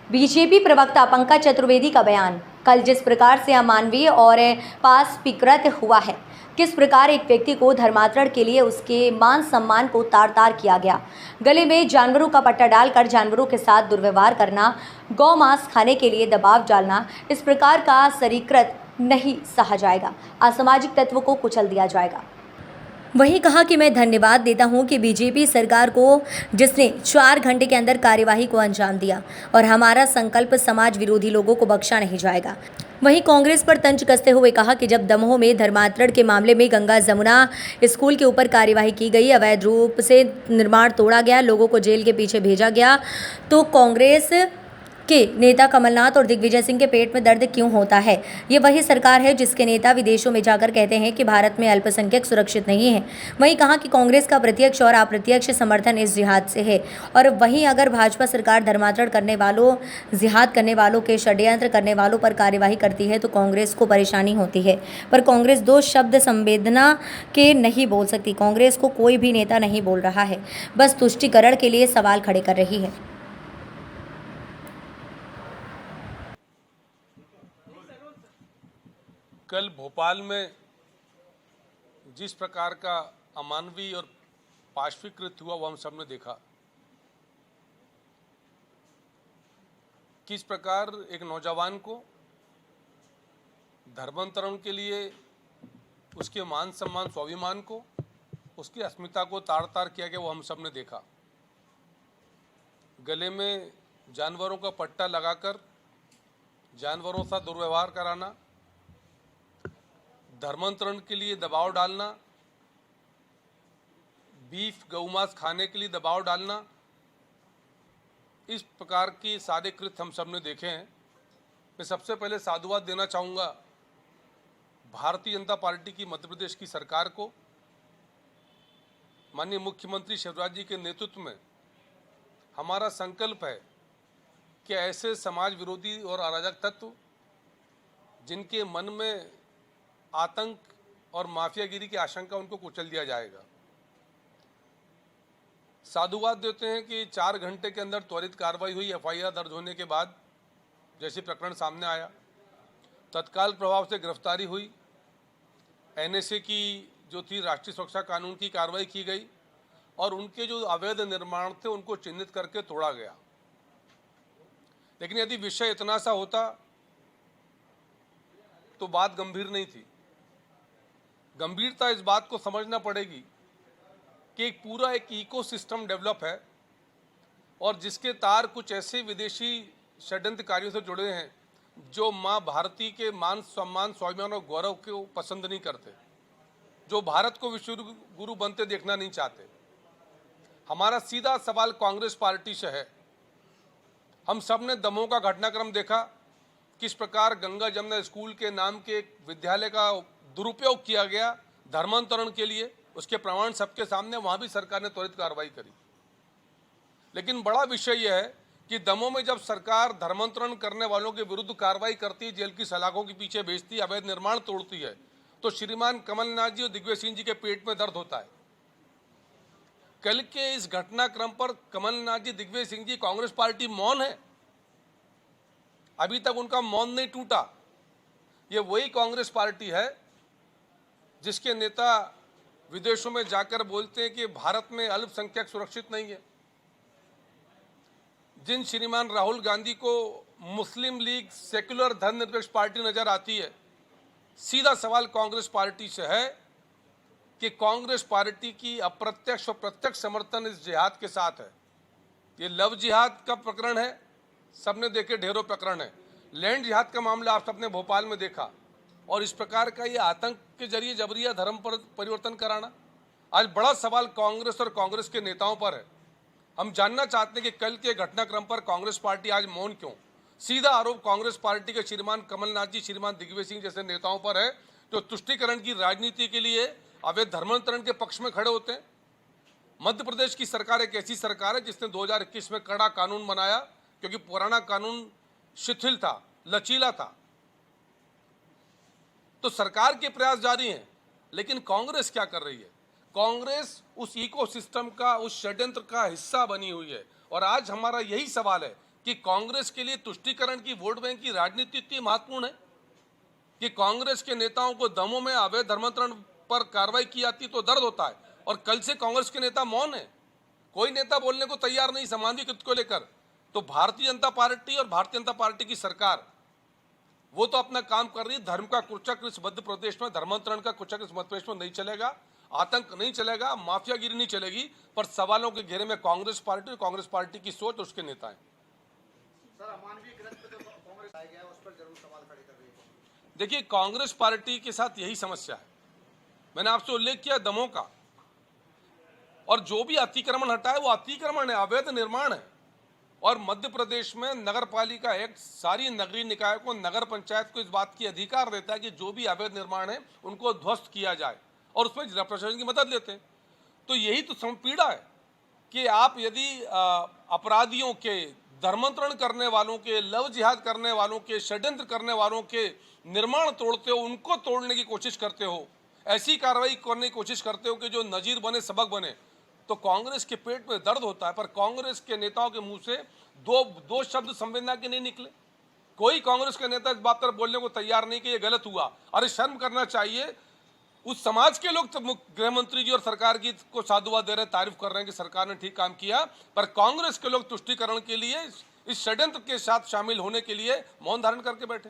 BJP प्रवक्ता पंकज चतुर्वेदी का बयान। कल जिस प्रकार से अमानवीय और पाशविकृत हुआ है, किस प्रकार एक व्यक्ति को धर्मांतरण के लिए उसके मान सम्मान को तार तार किया गया, गले में जानवरों का पट्टा डालकर जानवरों के साथ दुर्व्यवहार करना, गौ मांस खाने के लिए दबाव डालना, इस प्रकार का शरीकृत नहीं सहा जाएगा। असामाजिक तत्व को कुचल दिया जाएगा। वहीं कहा कि मैं धन्यवाद देता हूं कि बीजेपी सरकार को, जिसने 4 घंटे के अंदर कार्यवाही को अंजाम दिया, और हमारा संकल्प समाज विरोधी लोगों को बख्शा नहीं जाएगा। वहीं कांग्रेस पर तंज कसते हुए कहा कि जब दमोह में धर्मांतरण के मामले में गंगा जमुना स्कूल के ऊपर कार्यवाही की गई, अवैध रूप से निर्माण तोड़ा गया, लोगों को जेल के पीछे भेजा गया, तो कांग्रेस के नेता कमलनाथ और दिग्विजय सिंह के पेट में दर्द क्यों होता है? ये वही सरकार है जिसके नेता विदेशों में जाकर कहते हैं कि भारत में अल्पसंख्यक सुरक्षित नहीं है। वहीं कहा कि कांग्रेस का प्रत्यक्ष और अप्रत्यक्ष समर्थन इस जिहाद से है, और वहीं अगर भाजपा सरकार धर्मांतरण करने वालों, जिहाद करने वालों के षड्यंत्र करने वालों पर कार्यवाही करती है तो कांग्रेस को परेशानी होती है। पर कांग्रेस 2 शब्द संवेदना के नहीं बोल सकती। कांग्रेस को कोई भी नेता नहीं बोल रहा है, बस तुष्टीकरण के लिए सवाल खड़े कर रही है। कल भोपाल में जिस प्रकार का अमानवीय और पाशविकृत हुआ वो हम सब ने देखा। किस प्रकार एक नौजवान को धर्मांतरण के लिए उसके मान सम्मान स्वाभिमान को, उसकी अस्मिता को ताड़ ताड़ किया गया, वो हम सब ने देखा। गले में जानवरों का पट्टा लगाकर जानवरों से दुर्व्यवहार कराना, धर्मांतरण के लिए दबाव डालना, बीफ गौमांस खाने के लिए दबाव डालना, इस प्रकार के सारे कृत्य हम सब ने देखे हैं। मैं सबसे पहले साधुवाद देना चाहूँगा भारतीय जनता पार्टी की मध्य प्रदेश की सरकार को। माननीय मुख्यमंत्री शिवराज जी के नेतृत्व में हमारा संकल्प है कि ऐसे समाज विरोधी और अराजक तत्व जिनके मन में आतंक और माफियागिरी की आशंका, उनको कुचल दिया जाएगा। साधुवाद देते हैं कि 4 घंटे के अंदर त्वरित कार्रवाई हुई। एफआईआर दर्ज होने के बाद जैसे प्रकरण सामने आया, तत्काल प्रभाव से गिरफ्तारी हुई। एनएसए की जो थी, राष्ट्रीय सुरक्षा कानून की कार्रवाई की गई और उनके जो अवैध निर्माण थे उनको चिन्हित करके तोड़ा गया। लेकिन यदि विषय इतना सा होता तो बात गंभीर नहीं थी। गंभीरता इस बात को समझना पड़ेगी कि एक पूरा इकोसिस्टम डेवलप है और जिसके तार कुछ ऐसे विदेशी षड्यंत्रकारियों से जुड़े हैं जो माँ भारती के मान सम्मान स्वाभिमान और गौरव को पसंद नहीं करते, जो भारत को विश्व गुरु बनते देखना नहीं चाहते। हमारा सीधा सवाल कांग्रेस पार्टी से है। हम सब ने दमोह का घटनाक्रम देखा, किस प्रकार गंगा जमुना स्कूल के नाम के एक विद्यालय का दुरुपयोग किया गया धर्मांतरण के लिए। उसके प्रमाण सबके सामने, वहां भी सरकार ने त्वरित कार्रवाई करी। लेकिन बड़ा विषय यह है कि दमोह में जब सरकार धर्मांतरण करने वालों के विरुद्ध कार्रवाई करती है, जेल की सलाखों के पीछे भेजती है, अवैध निर्माण तोड़ती है, तो श्रीमान कमलनाथ जी और दिग्विजय सिंह जी के पेट में दर्द होता है। कल के इस घटनाक्रम पर कमलनाथ जी, दिग्विजय सिंह जी, कांग्रेस पार्टी मौन है। अभी तक उनका मौन नहीं टूटा। ये वही कांग्रेस पार्टी है जिसके नेता विदेशों में जाकर बोलते हैं कि भारत में अल्पसंख्यक सुरक्षित नहीं है। जिन श्रीमान राहुल गांधी को मुस्लिम लीग सेक्युलर धर्मनिरपेक्ष पार्टी नजर आती है, सीधा सवाल कांग्रेस पार्टी से है कि कांग्रेस पार्टी की अप्रत्यक्ष और प्रत्यक्ष समर्थन इस जिहाद के साथ है। ये लव जिहाद का प्रकरण है, सबने देखे, ढेरों प्रकरण है। लैंड जिहाद का मामला आप सबने भोपाल में देखा। और इस प्रकार का ये आतंक के जरिए जबरिया धर्म पर परिवर्तन कराना, आज बड़ा सवाल कांग्रेस और कांग्रेस के नेताओं पर है। हम जानना चाहते हैं कि कल के घटनाक्रम पर कांग्रेस पार्टी आज मौन क्यों? सीधा आरोप कांग्रेस पार्टी के श्रीमान कमलनाथ जी, श्रीमान दिग्विजय सिंह जैसे नेताओं पर है जो तुष्टीकरण की राजनीति के लिए अवैध धर्मांतरण के पक्ष में खड़े होते हैं। मध्य प्रदेश की सरकार एक ऐसी सरकार है जिसने 2021 में कड़ा कानून बनाया, क्योंकि पुराना कानून शिथिल था, लचीला था। तो सरकार के प्रयास जारी हैं, लेकिन कांग्रेस क्या कर रही है? कांग्रेस उस इकोसिस्टम का, उस षड्यंत्र का हिस्सा बनी हुई है। और आज हमारा यही सवाल है कि कांग्रेस के लिए तुष्टीकरण की वोट बैंक की राजनीति इतनी महत्वपूर्ण है कि कांग्रेस के नेताओं को दमों में अवैध धर्मांतरण पर कार्रवाई की जाती तो दर्द होता है, और कल से कांग्रेस के नेता मौन है, कोई नेता बोलने को तैयार नहीं समाधिकृत को लेकर। तो भारतीय जनता पार्टी और भारतीय जनता पार्टी की सरकार वो तो अपना काम कर रही है। धर्म का कुचक्र इस मध्य प्रदेश में, धर्मांतरण का कुचक्र इस मध्य प्रदेश में नहीं चलेगा, आतंक नहीं चलेगा, माफियागिरी नहीं चलेगी, पर सवालों के घेरे में कांग्रेस पार्टी की सोच, उसके नेता हैं। सर, अमानवीय ग्रंथ पे तो कांग्रेस आया गया, उस पर जरूर सवाल खड़े कर रही है। देखिए, कांग्रेस पार्टी के साथ यही समस्या है। मैंने आपसे उल्लेख किया दमों का, और जो भी अतिक्रमण हटा है वो अतिक्रमण है, अवैध निर्माण है। और मध्य प्रदेश में नगर पालिका एक्ट सारी नगरीय निकाय को, नगर पंचायत को इस बात की अधिकार देता है कि जो भी अवैध निर्माण है उनको ध्वस्त किया जाए, और उसमें जिला प्रशासन की मदद लेते हैं। तो यही तो संपीड़ा है कि आप यदि अपराधियों के, धर्मांतरण करने वालों के, लव जिहाद करने वालों के, षड्यंत्र करने वालों के निर्माण तोड़ते हो, उनको तोड़ने की कोशिश करते हो, ऐसी कार्रवाई करने की कोशिश करते हो कि जो नजीर बने, सबक बने, तो कांग्रेस के पेट में दर्द होता है। पर कांग्रेस के नेताओं के मुंह से दो शब्द संवेदना के नहीं निकले। कोई कांग्रेस के नेता इस बात पर बोलने को तैयार नहीं कि ये गलत हुआ। अरे शर्म करना चाहिए। उस समाज के लोग तो गृह मंत्री जी और सरकार की को साधुवाद दे रहे हैं, तारीफ कर रहे हैं कि सरकार ने ठीक काम किया, पर कांग्रेस के लोग तुष्टीकरण के लिए, इस षड्यंत्र के साथ शामिल होने के लिए मौन धारण करके बैठे।